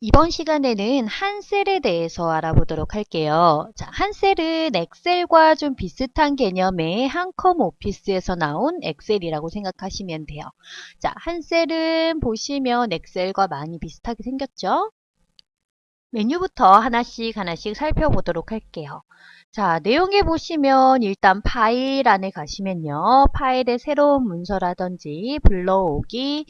이번 시간에는 한 셀에 대해서 알아보도록 할게요. 자, 한 셀은 엑셀과 좀 비슷한 개념의 한컴 오피스에서 나온 엑셀이라고 생각하시면 돼요. 자, 한 셀은 보시면 엑셀과 많이 비슷하게 생겼죠? 메뉴부터 하나씩 살펴보도록 할게요. 자, 내용에 보시면 일단 파일 안에 가시면요. 파일에 새로운 문서라든지 불러오기,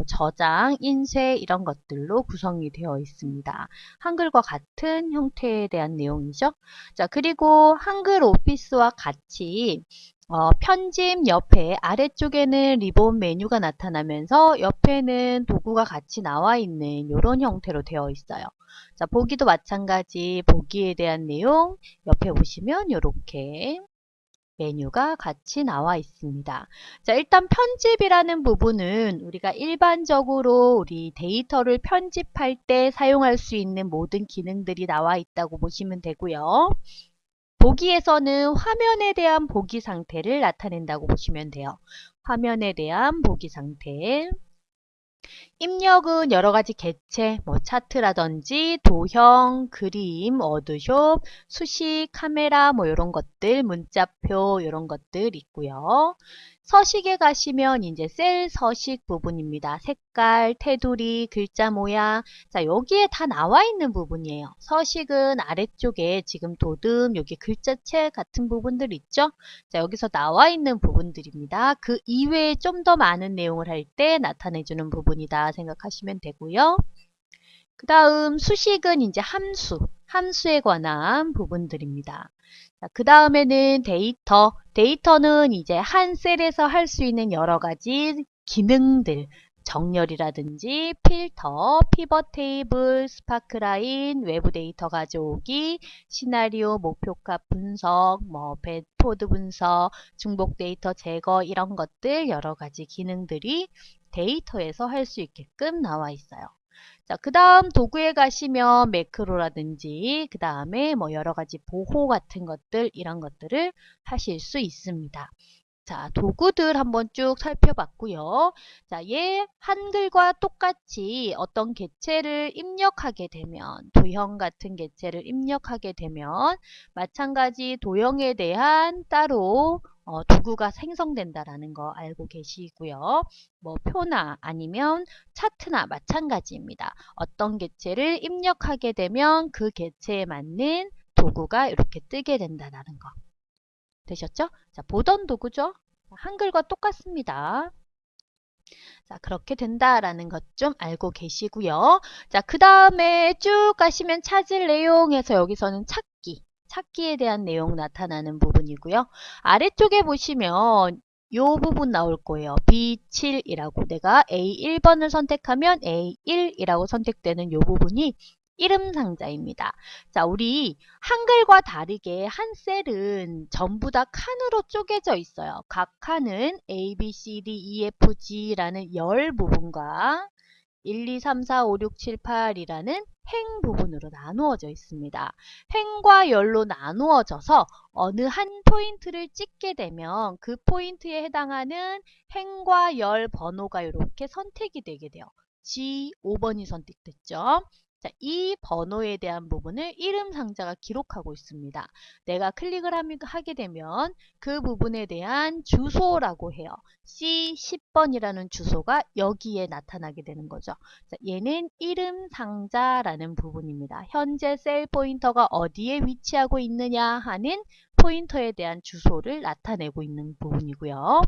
저장, 인쇄 이런 것들로 구성이 되어 있습니다. 한글과 같은 형태에 대한 내용이죠. 자, 그리고 한글 오피스와 같이 편집 옆에 아래쪽에는 리본 메뉴가 나타나면서 옆에는 도구가 같이 나와 있는 이런 형태로 되어 있어요. 자, 보기도 마찬가지 보기에 대한 내용 옆에 보시면 이렇게 메뉴가 같이 나와 있습니다. 자, 일단 편집이라는 부분은 우리가 일반적으로 우리 데이터를 편집할 때 사용할 수 있는 모든 기능들이 나와 있다고 보시면 되고요. 보기에서는 화면에 대한 보기 상태를 나타낸다고 보시면 돼요. 화면에 대한 보기 상태. 입력은 여러 가지 객체, 차트라든지 도형, 그림, 워드숍, 수식, 카메라 이런 것들, 문자표 이런 것들 있고요. 서식에 가시면 이제 셀 서식 부분입니다. 색깔, 테두리, 글자 모양. 자, 여기에 다 나와 있는 부분이에요. 서식은 아래쪽에 지금 도듬, 여기 글자체 같은 부분들 있죠? 자, 여기서 나와 있는 부분들입니다. 그 이외에 좀 더 많은 내용을 할 때 나타내주는 부분이다 생각하시면 되고요. 그 다음 수식은 이제 함수에 관한 부분들입니다. 그 다음에는 데이터는 이제 한 셀에서 할 수 있는 여러 가지 기능들, 정렬이라든지 필터, 피벗 테이블, 스파크라인, 외부 데이터 가져오기, 시나리오, 목표값 분석, 배포드 분석, 중복 데이터 제거 이런 것들 여러 가지 기능들이 데이터에서 할 수 있게끔 나와 있어요. 자, 그 다음 도구에 가시면 매크로라든지 그 다음에 여러 가지 보호 같은 것들 이런 것들을 하실 수 있습니다. 자, 도구들 한번 쭉 살펴봤고요. 자, 얘 한글과 똑같이 어떤 객체를 입력하게 되면 도형 같은 객체를 입력하게 되면 마찬가지 도형에 대한 따로 도구가 생성된다라는 거 알고 계시고요. 표나 아니면 차트나 마찬가지입니다. 어떤 객체를 입력하게 되면 그 객체에 맞는 도구가 이렇게 뜨게 된다는 거. 되셨죠? 자, 보던 도구죠? 한글과 똑같습니다. 자, 그렇게 된다라는 것 좀 알고 계시고요. 자, 그 다음에 쭉 가시면 찾을 내용에서 여기서는 찾기에 대한 내용 나타나는 부분이고요. 아래쪽에 보시면 요 부분 나올 거예요. B7이라고 내가 A1번을 선택하면 A1이라고 선택되는 요 부분이 이름 상자입니다. 자, 우리 한글과 다르게 한 셀은 전부 다 칸으로 쪼개져 있어요. 각 칸은 A, B, C, D, E, F, G라는 열 부분과 1, 2, 3, 4, 5, 6, 7, 8이라는 행 부분으로 나누어져 있습니다. 행과 열로 나누어져서 어느 한 포인트를 찍게 되면 그 포인트에 해당하는 행과 열 번호가 이렇게 선택이 되게 돼요. G5번이 선택됐죠. 자, 이 번호에 대한 부분을 이름 상자가 기록하고 있습니다. 내가 클릭을 하게 되면 그 부분에 대한 주소라고 해요. C10번이라는 주소가 여기에 나타나게 되는 거죠. 자, 얘는 이름 상자라는 부분입니다. 현재 셀 포인터가 어디에 위치하고 있느냐 하는 포인터에 대한 주소를 나타내고 있는 부분이고요.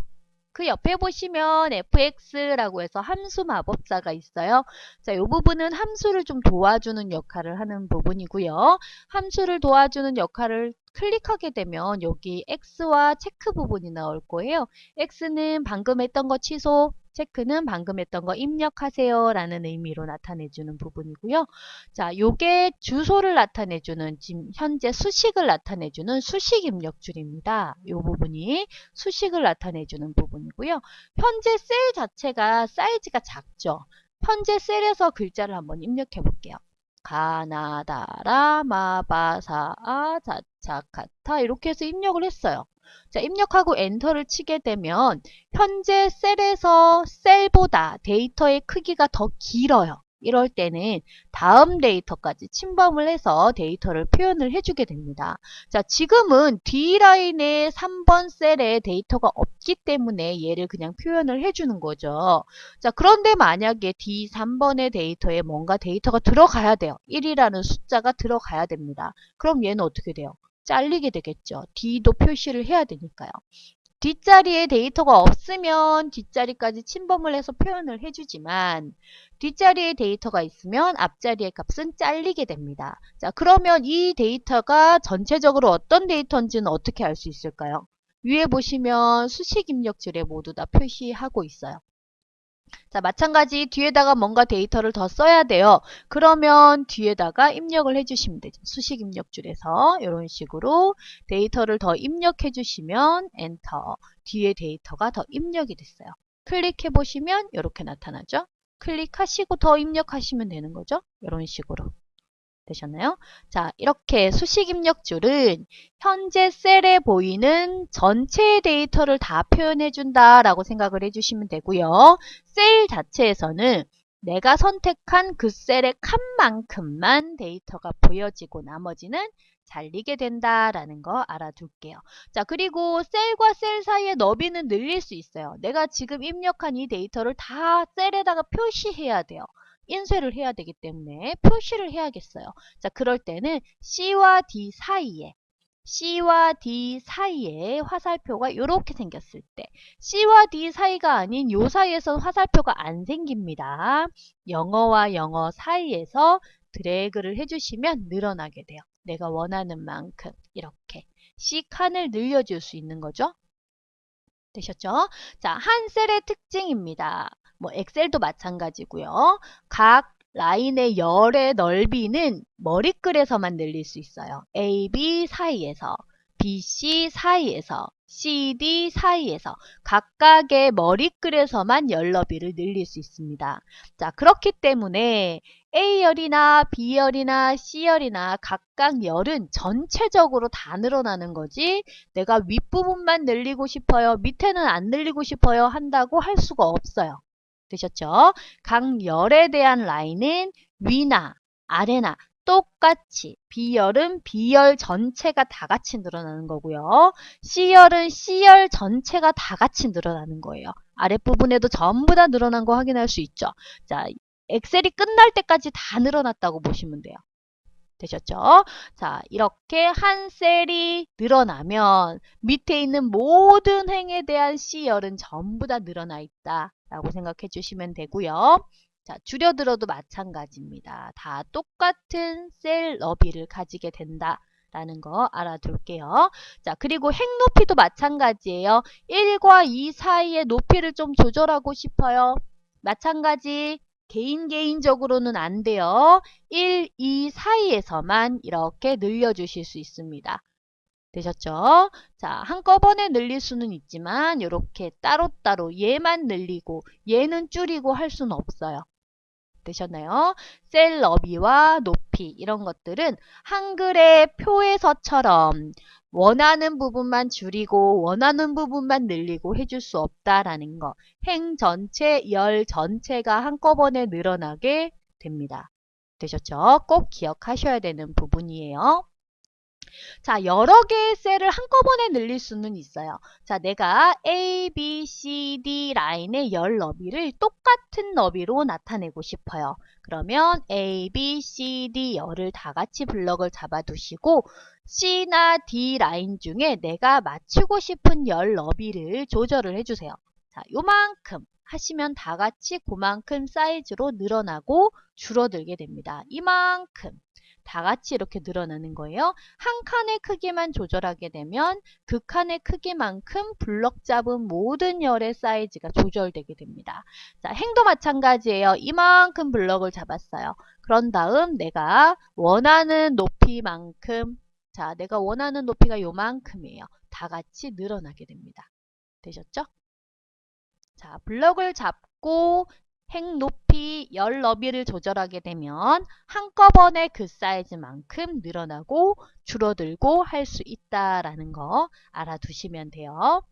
그 옆에 보시면 fx라고 해서 함수 마법사가 있어요. 자, 이 부분은 함수를 좀 도와주는 역할을 하는 부분이고요. 함수를 도와주는 역할을 클릭하게 되면 여기 x와 체크 부분이 나올 거예요. x는 방금 했던 거 취소, 체크는 방금 했던 거 입력하세요 라는 의미로 나타내주는 부분이고요. 자, 요게 주소를 나타내주는 지금 현재 수식을 나타내주는 수식 입력줄입니다. 요 부분이 수식을 나타내주는 부분이고요. 현재 셀 자체가 사이즈가 작죠. 현재 셀에서 글자를 한번 입력해 볼게요. 가나다라 마바사아 자차카타 이렇게 해서 입력을 했어요. 자, 입력하고 엔터를 치게 되면 현재 셀에서 셀보다 데이터의 크기가 더 길어요. 이럴 때는 다음 데이터까지 침범을 해서 데이터를 표현을 해주게 됩니다. 자, 지금은 D라인에 3번 셀에 데이터가 없기 때문에 얘를 그냥 표현을 해주는 거죠. 자, 그런데 만약에 D3번의 데이터에 뭔가 데이터가 들어가야 돼요. 1이라는 숫자가 들어가야 됩니다. 그럼 얘는 어떻게 돼요? 잘리게 되겠죠. D도 표시를 해야 되니까요. 뒷자리에 데이터가 없으면 뒷자리까지 침범을 해서 표현을 해주지만 뒷자리에 데이터가 있으면 앞자리의 값은 잘리게 됩니다. 자, 그러면 이 데이터가 전체적으로 어떤 데이터인지는 어떻게 알 수 있을까요? 위에 보시면 수식 입력줄에 모두 다 표시하고 있어요. 자, 마찬가지 뒤에다가 뭔가 데이터를 더 써야 돼요. 그러면 뒤에다가 입력을 해주시면 되죠. 수식 입력줄에서 이런 식으로 데이터를 더 입력해 주시면 엔터. 뒤에 데이터가 더 입력이 됐어요. 클릭해 보시면 이렇게 나타나죠. 클릭하시고 더 입력하시면 되는 거죠. 이런 식으로. 되셨나요? 자, 이렇게 수식 입력줄은 현재 셀에 보이는 전체 데이터를 다 표현해 준다라고 생각을 해주시면 되고요. 셀 자체에서는 내가 선택한 그 셀의 칸만큼만 데이터가 보여지고 나머지는 잘리게 된다라는 거 알아둘게요. 자, 그리고 셀과 셀 사이의 너비는 늘릴 수 있어요. 내가 지금 입력한 이 데이터를 다 셀에다가 표시해야 돼요. 인쇄를 해야 되기 때문에 표시를 해야겠어요. 자, 그럴 때는 C와 D 사이에 화살표가 이렇게 생겼을 때 C와 D 사이가 아닌 요 사이에서는 화살표가 안 생깁니다. 영어와 영어 사이에서 드래그를 해주시면 늘어나게 돼요. 내가 원하는 만큼 이렇게 C칸을 늘려줄 수 있는 거죠. 되셨죠? 자, 한 셀의 특징입니다. 뭐 엑셀도 마찬가지고요. 각 라인의 열의 넓이는 머리글에서만 늘릴 수 있어요. A, B 사이에서, B, C 사이에서, C, D 사이에서 각각의 머리글에서만 열 너비를 늘릴 수 있습니다. 자, 그렇기 때문에 A열이나 B열이나 C열이나 각각 열은 전체적으로 다 늘어나는 거지 내가 윗부분만 늘리고 싶어요. 밑에는 안 늘리고 싶어요. 한다고 할 수가 없어요. 되셨죠? 각 열에 대한 라인은 위나 아래나 똑같이 B열은 B열 전체가 다 같이 늘어나는 거고요. C열은 C열 전체가 다 같이 늘어나는 거예요. 아랫부분에도 전부 다 늘어난 거 확인할 수 있죠. 자, 엑셀이 끝날 때까지 다 늘어났다고 보시면 돼요. 되셨죠? 자, 이렇게 한 셀이 늘어나면 밑에 있는 모든 행에 대한 C열은 전부 다 늘어나 있다 라고 생각해 주시면 되고요. 자, 줄여들어도 마찬가지입니다. 다 똑같은 셀 너비를 가지게 된다. 라는 거 알아둘게요. 자, 그리고 행 높이도 마찬가지예요. 1과 2 사이의 높이를 좀 조절하고 싶어요. 마찬가지 개인적으로는 안 돼요. 1, 2 사이에서만 이렇게 늘려주실 수 있습니다. 되셨죠? 자, 한꺼번에 늘릴 수는 있지만 이렇게 따로따로 얘만 늘리고 얘는 줄이고 할 수는 없어요. 되셨나요? 셀 너비와 높이 이런 것들은 한글의 표에서처럼 원하는 부분만 줄이고 원하는 부분만 늘리고 해줄 수 없다라는 거. 행 전체, 열 전체가 한꺼번에 늘어나게 됩니다. 되셨죠? 꼭 기억하셔야 되는 부분이에요. 자, 여러 개의 셀을 한꺼번에 늘릴 수는 있어요. 자, 내가 A, B, C, D 라인의 열 너비를 똑같은 너비로 나타내고 싶어요. 그러면 A, B, C, D 열을 다 같이 블럭을 잡아두시고 C나 D 라인 중에 내가 맞추고 싶은 열 너비를 조절을 해주세요. 자, 요만큼 하시면 다 같이 그만큼 사이즈로 늘어나고 줄어들게 됩니다. 이만큼. 다 같이 이렇게 늘어나는 거예요. 한 칸의 크기만 조절하게 되면 그 칸의 크기만큼 블럭 잡은 모든 열의 사이즈가 조절되게 됩니다. 자, 행도 마찬가지예요. 이만큼 블럭을 잡았어요. 그런 다음 내가 원하는 높이만큼 자, 내가 원하는 높이가 요만큼이에요. 다 같이 늘어나게 됩니다. 되셨죠? 자, 블럭을 잡고 행 높이, 열 너비를 조절하게 되면 한꺼번에 그 사이즈만큼 늘어나고 줄어들고 할 수 있다라는 거 알아두시면 돼요.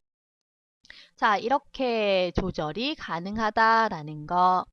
자, 이렇게 조절이 가능하다라는 거.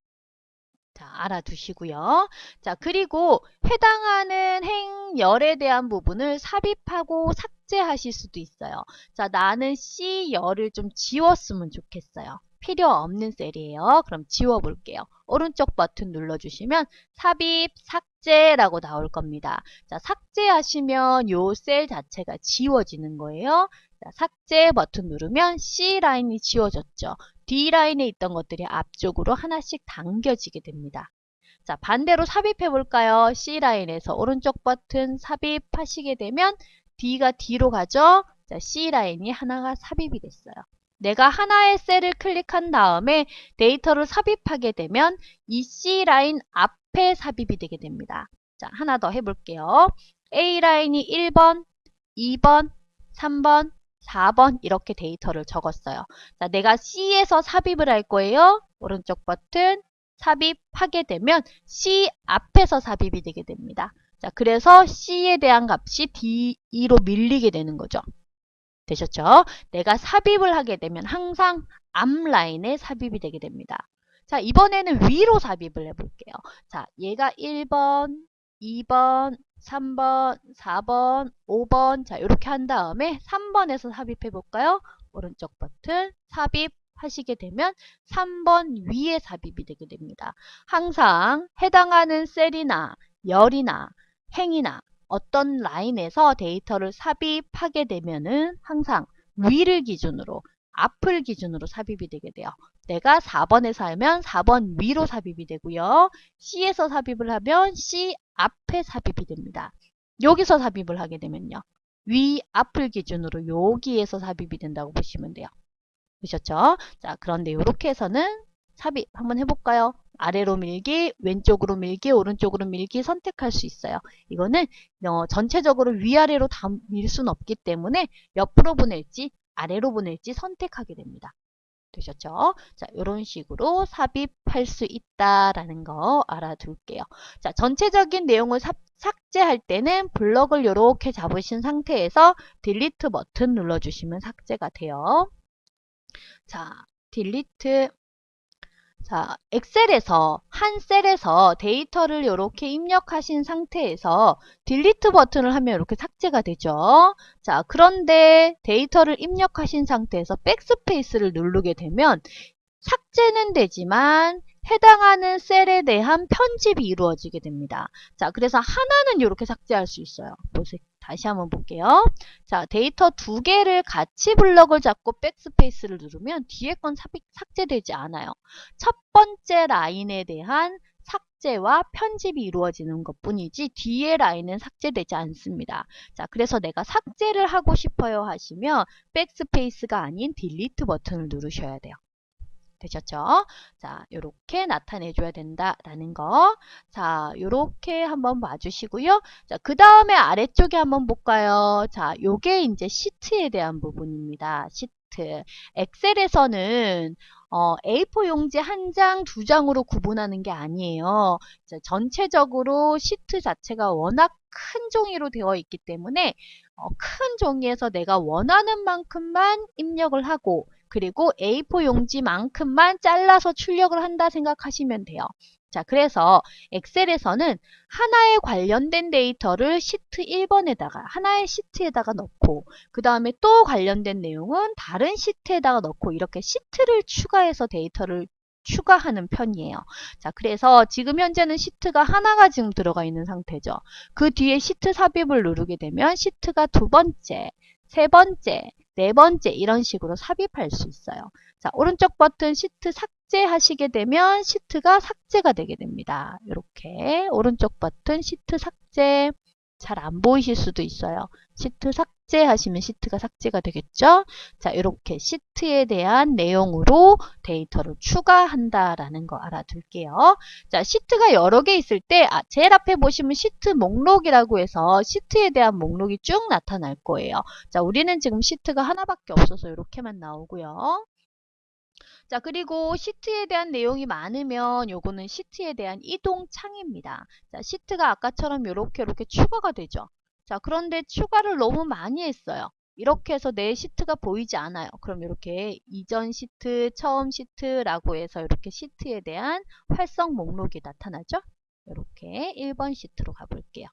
자, 알아두시고요. 자, 그리고 해당하는 행열에 대한 부분을 삽입하고 삭제하실 수도 있어요. 자, 나는 C열을 좀 지웠으면 좋겠어요. 필요 없는 셀이에요. 그럼 지워볼게요. 오른쪽 버튼 눌러주시면 삽입, 삭제라고 나올 겁니다. 자, 삭제하시면 요 셀 자체가 지워지는 거예요. 자, 삭제 버튼 누르면 C라인이 지워졌죠. D라인에 있던 것들이 앞쪽으로 하나씩 당겨지게 됩니다. 자, 반대로 삽입해 볼까요? C라인에서 오른쪽 버튼 삽입하시게 되면 D가 D로 가죠? 자, C라인이 하나가 삽입이 됐어요. 내가 하나의 셀을 클릭한 다음에 데이터를 삽입하게 되면 이 C라인 앞에 삽입이 되게 됩니다. 자, 하나 더 해볼게요. A라인이 1번, 2번, 3번, 4번 이렇게 데이터를 적었어요. 자, 내가 C에서 삽입을 할 거예요. 오른쪽 버튼 삽입하게 되면 C 앞에서 삽입이 되게 됩니다. 자, 그래서 C에 대한 값이 D2로 밀리게 되는 거죠. 되셨죠? 내가 삽입을 하게 되면 항상 앞 라인에 삽입이 되게 됩니다. 자, 이번에는 위로 삽입을 해볼게요. 자, 얘가 1번, 2번, 3번, 4번, 5번 자, 이렇게 한 다음에 3번에서 삽입해 볼까요? 오른쪽 버튼 삽입하시게 되면 3번 위에 삽입이 되게 됩니다. 항상 해당하는 셀이나 열이나 행이나 어떤 라인에서 데이터를 삽입하게 되면은 항상 위를 기준으로 앞을 기준으로 삽입이 되게 돼요. 내가 4번에서 하면 4번 위로 삽입이 되고요. C에서 삽입을 하면 C 앞에 삽입이 됩니다. 여기서 삽입을 하게 되면요. 위 앞을 기준으로 여기에서 삽입이 된다고 보시면 돼요. 보셨죠? 자, 그런데 이렇게 해서는 삽입 한번 해볼까요? 아래로 밀기, 왼쪽으로 밀기, 오른쪽으로 밀기 선택할 수 있어요. 이거는 전체적으로 위아래로 다 밀 수는 없기 때문에 옆으로 보낼지 아래로 보낼지 선택하게 됩니다. 되셨죠? 자, 이런 식으로 삽입할 수 있다라는 거 알아둘게요. 자, 전체적인 내용을 삭제할 때는 블럭을 이렇게 잡으신 상태에서 딜리트 버튼 눌러주시면 삭제가 돼요. 자, 딜리트. 자, 엑셀에서 한 셀에서 데이터를 이렇게 입력하신 상태에서 딜리트 버튼을 하면 이렇게 삭제가 되죠. 자, 그런데 데이터를 입력하신 상태에서 백스페이스를 누르게 되면 삭제는 되지만 해당하는 셀에 대한 편집이 이루어지게 됩니다. 자, 그래서 하나는 이렇게 삭제할 수 있어요. 보세요. 다시 한번 볼게요. 자, 데이터 두 개를 같이 블럭을 잡고 백스페이스를 누르면 뒤에 건 삭제되지 않아요. 첫 번째 라인에 대한 삭제와 편집이 이루어지는 것 뿐이지 뒤에 라인은 삭제되지 않습니다. 자, 그래서 내가 삭제를 하고 싶어요 하시면 백스페이스가 아닌 딜리트 버튼을 누르셔야 돼요. 되셨죠? 자, 요렇게 나타내 줘야 된다라는 거. 자, 요렇게 한번 봐주시고요. 자, 그 다음에 아래쪽에 한번 볼까요? 자, 요게 이제 시트에 대한 부분입니다. 시트. 엑셀에서는 A4 용지 한 장, 두 장으로 구분하는 게 아니에요. 자, 전체적으로 시트 자체가 워낙 큰 종이로 되어 있기 때문에 큰 종이에서 내가 원하는 만큼만 입력을 하고 그리고 A4 용지만큼만 잘라서 출력을 한다 생각하시면 돼요. 자, 그래서 엑셀에서는 하나에 관련된 데이터를 시트 1번에다가 하나의 시트에다가 넣고 그 다음에 또 관련된 내용은 다른 시트에다가 넣고 이렇게 시트를 추가해서 데이터를 추가하는 편이에요. 자, 그래서 지금 현재는 시트가 하나가 지금 들어가 있는 상태죠. 그 뒤에 시트 삽입을 누르게 되면 시트가 두 번째, 세 번째, 네 번째 이런 식으로 삽입할 수 있어요. 자, 오른쪽 버튼 시트 삭제하시게 되면 시트가 삭제가 되게 됩니다. 이렇게 오른쪽 버튼 시트 삭제 잘 안 보이실 수도 있어요. 시트 삭제하시면 시트가 삭제가 되겠죠? 자, 이렇게 시트에 대한 내용으로 데이터를 추가한다라는 거 알아둘게요. 자, 시트가 여러 개 있을 때 제일 앞에 보시면 시트 목록이라고 해서 시트에 대한 목록이 쭉 나타날 거예요. 자, 우리는 지금 시트가 하나밖에 없어서 이렇게만 나오고요. 자, 그리고 시트에 대한 내용이 많으면 요거는 시트에 대한 이동 창입니다. 자, 시트가 아까처럼 이렇게 추가가 되죠. 자, 그런데 추가를 너무 많이 했어요. 이렇게 해서 내 시트가 보이지 않아요. 그럼 이렇게 이전 시트, 처음 시트라고 해서 이렇게 시트에 대한 활성 목록이 나타나죠. 이렇게 1번 시트로 가볼게요.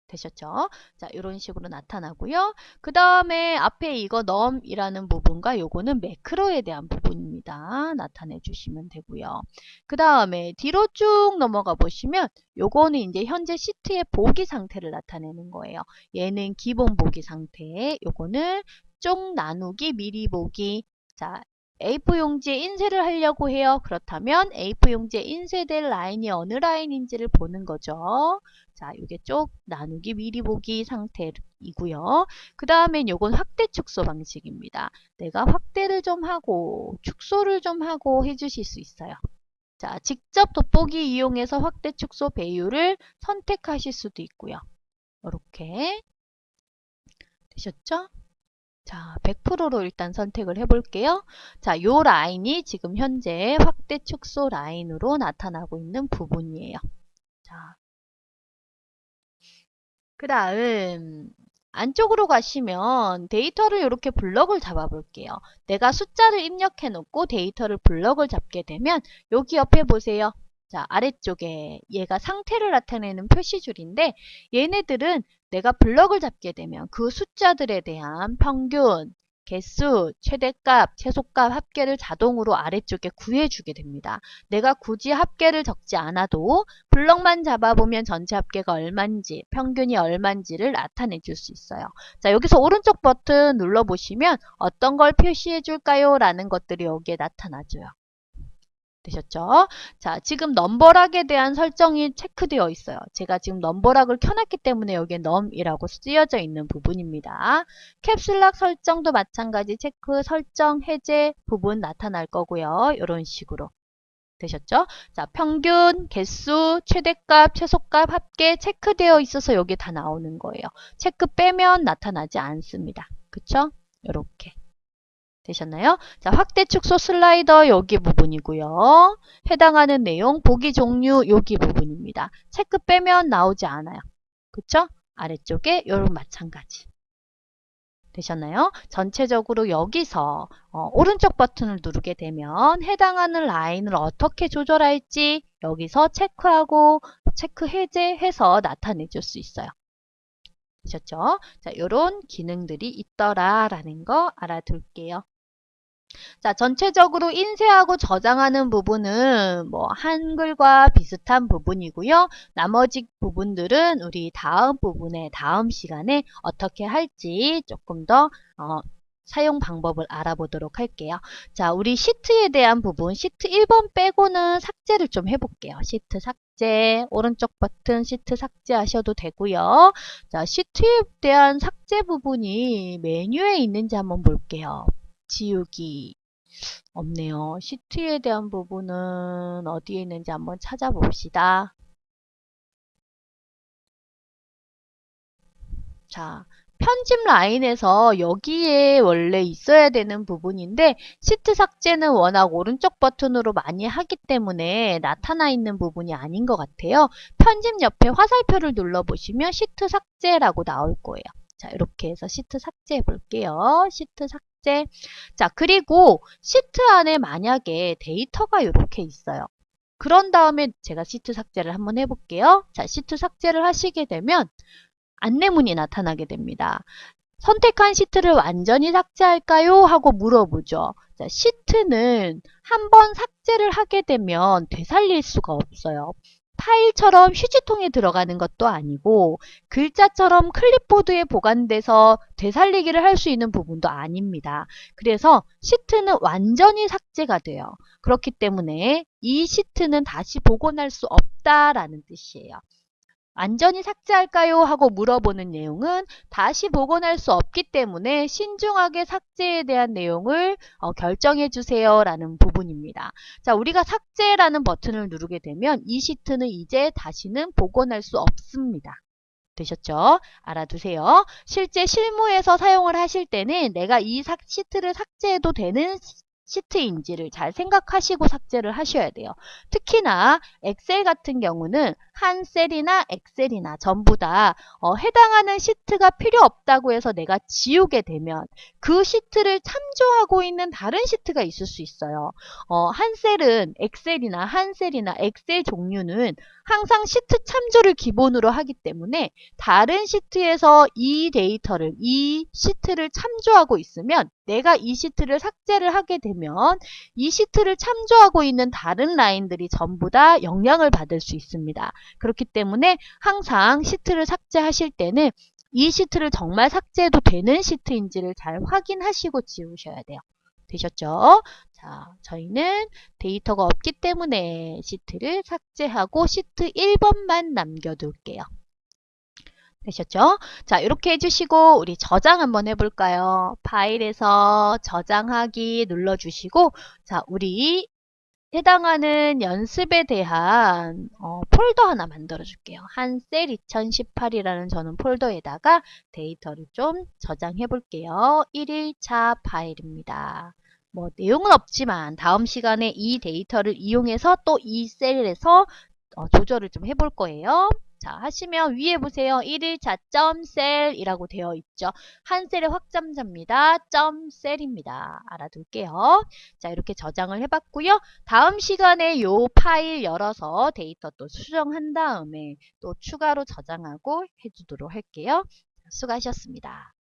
되셨죠? 자, 이런 식으로 나타나고요. 그 다음에 앞에 이거 num이라는 부분과 요거는 매크로에 대한 부분입니다. 나타내 주시면 되고요. 그 다음에 뒤로 쭉 넘어가 보시면 요거는 이제 현재 시트의 보기 상태를 나타내는 거예요. 얘는 기본 보기 상태, 요거는 쪽 나누기, 미리 보기. 자, A4 용지에 인쇄를 하려고 해요. 그렇다면 A4 용지에 인쇄될 라인이 어느 라인인지를 보는 거죠. 자, 이게 쪽 나누기 미리 보기 상태이고요. 그 다음엔 요건 확대 축소 방식입니다. 내가 확대를 좀 하고 축소를 좀 하고 해주실 수 있어요. 자, 직접 돋보기 이용해서 확대 축소 배율을 선택하실 수도 있고요. 이렇게 되셨죠? 자, 100%로 일단 선택을 해볼게요. 자, 요 라인이 지금 현재 확대 축소 라인으로 나타나고 있는 부분이에요. 자, 그 다음 안쪽으로 가시면 데이터를 이렇게 블럭을 잡아 볼게요. 내가 숫자를 입력해 놓고 데이터를 블럭을 잡게 되면 여기 옆에 보세요. 자, 아래쪽에 얘가 상태를 나타내는 표시줄인데 얘네들은 내가 블럭을 잡게 되면 그 숫자들에 대한 평균, 개수, 최대값, 최소값, 합계를 자동으로 아래쪽에 구해주게 됩니다. 내가 굳이 합계를 적지 않아도 블럭만 잡아보면 전체 합계가 얼만지, 평균이 얼만지를 나타내 줄 수 있어요. 자, 여기서 오른쪽 버튼 눌러보시면 어떤 걸 표시해 줄까요? 라는 것들이 여기에 나타나줘요. 되셨죠? 자, 지금 넘버락에 대한 설정이 체크되어 있어요. 제가 지금 넘버락을 켜놨기 때문에 여기에 num이라고 쓰여져 있는 부분입니다. 캡슐락 설정도 마찬가지 체크, 설정, 해제 부분 나타날 거고요. 이런 식으로. 되셨죠? 자, 평균, 개수, 최대값, 최소값, 합계 체크되어 있어서 여기 다 나오는 거예요. 체크 빼면 나타나지 않습니다. 그쵸? 이렇게. 되셨나요? 자, 확대 축소 슬라이더 여기 부분이고요. 해당하는 내용, 보기 종류 여기 부분입니다. 체크 빼면 나오지 않아요. 그쵸? 아래쪽에 요런 마찬가지. 되셨나요? 전체적으로 여기서 오른쪽 버튼을 누르게 되면 해당하는 라인을 어떻게 조절할지 여기서 체크하고 체크 해제해서 나타내 줄 수 있어요. 되셨죠? 자, 요런 기능들이 있더라라는 거 알아둘게요. 자, 전체적으로 인쇄하고 저장하는 부분은 뭐 한글과 비슷한 부분이고요. 나머지 부분들은 우리 다음 부분에 다음 시간에 어떻게 할지 조금 더 사용 방법을 알아보도록 할게요. 자, 우리 시트에 대한 부분, 시트 1번 빼고는 삭제를 좀 해볼게요. 시트 삭제, 오른쪽 버튼 시트 삭제하셔도 되고요. 자, 시트에 대한 삭제 부분이 메뉴에 있는지 한번 볼게요. 지우기 없네요. 시트에 대한 부분은 어디에 있는지 한번 찾아봅시다. 자, 편집 라인에서 여기에 원래 있어야 되는 부분인데 시트 삭제는 워낙 오른쪽 버튼으로 많이 하기 때문에 나타나 있는 부분이 아닌 것 같아요. 편집 옆에 화살표를 눌러보시면 시트 삭제라고 나올 거예요. 자, 이렇게 해서 시트 삭제해 볼게요. 시트 삭제. 자, 그리고 시트 안에 만약에 데이터가 이렇게 있어요. 그런 다음에 제가 시트 삭제를 한번 해볼게요. 자, 시트 삭제를 하시게 되면 안내문이 나타나게 됩니다. 선택한 시트를 완전히 삭제할까요? 하고 물어보죠. 자, 시트는 한번 삭제를 하게 되면 되살릴 수가 없어요. 파일처럼 휴지통에 들어가는 것도 아니고 글자처럼 클립보드에 보관돼서 되살리기를 할 수 있는 부분도 아닙니다. 그래서 시트는 완전히 삭제가 돼요. 그렇기 때문에 이 시트는 다시 복원할 수 없다라는 뜻이에요. 완전히 삭제할까요? 하고 물어보는 내용은 다시 복원할 수 없기 때문에 신중하게 삭제에 대한 내용을 결정해 주세요 라는 부분입니다. 자, 우리가 삭제라는 버튼을 누르게 되면 이 시트는 이제 다시는 복원할 수 없습니다. 되셨죠? 알아두세요. 실제 실무에서 사용을 하실 때는 내가 이 시트를 삭제해도 되는 시트인지를 잘 생각하시고 삭제를 하셔야 돼요. 특히나 엑셀 같은 경우는 한 셀이나 엑셀이나 전부 다 해당하는 시트가 필요 없다고 해서 내가 지우게 되면 그 시트를 참조하고 있는 다른 시트가 있을 수 있어요. 한 셀은 한 셀이나 엑셀 종류는 항상 시트 참조를 기본으로 하기 때문에 다른 시트에서 이 시트를 참조하고 있으면 내가 이 시트를 삭제를 하게 되면 이 시트를 참조하고 있는 다른 라인들이 전부 다 영향을 받을 수 있습니다. 그렇기 때문에 항상 시트를 삭제하실 때는 이 시트를 정말 삭제해도 되는 시트인지를 잘 확인하시고 지우셔야 돼요. 되셨죠? 자, 저희는 데이터가 없기 때문에 시트를 삭제하고 시트 1번만 남겨둘게요. 되셨죠? 자, 이렇게 해주시고 우리 저장 한번 해볼까요? 파일에서 저장하기 눌러주시고 자, 우리 해당하는 연습에 대한 폴더 하나 만들어 줄게요. 한셀 2018이라는 저는 폴더에다가 데이터를 좀 저장해 볼게요. 1일차 파일입니다. 뭐 내용은 없지만 다음 시간에 이 데이터를 이용해서 또 이 셀에서 조절을 좀 해볼 거예요. 자, 하시면 위에 보세요. 1일차 .셀이라고 되어 있죠. 한 셀의 확장자입니다. .셀입니다. 알아둘게요. 자, 이렇게 저장을 해봤고요. 다음 시간에 요 파일 열어서 데이터 또 수정한 다음에 또 추가로 저장하고 해주도록 할게요. 수고하셨습니다.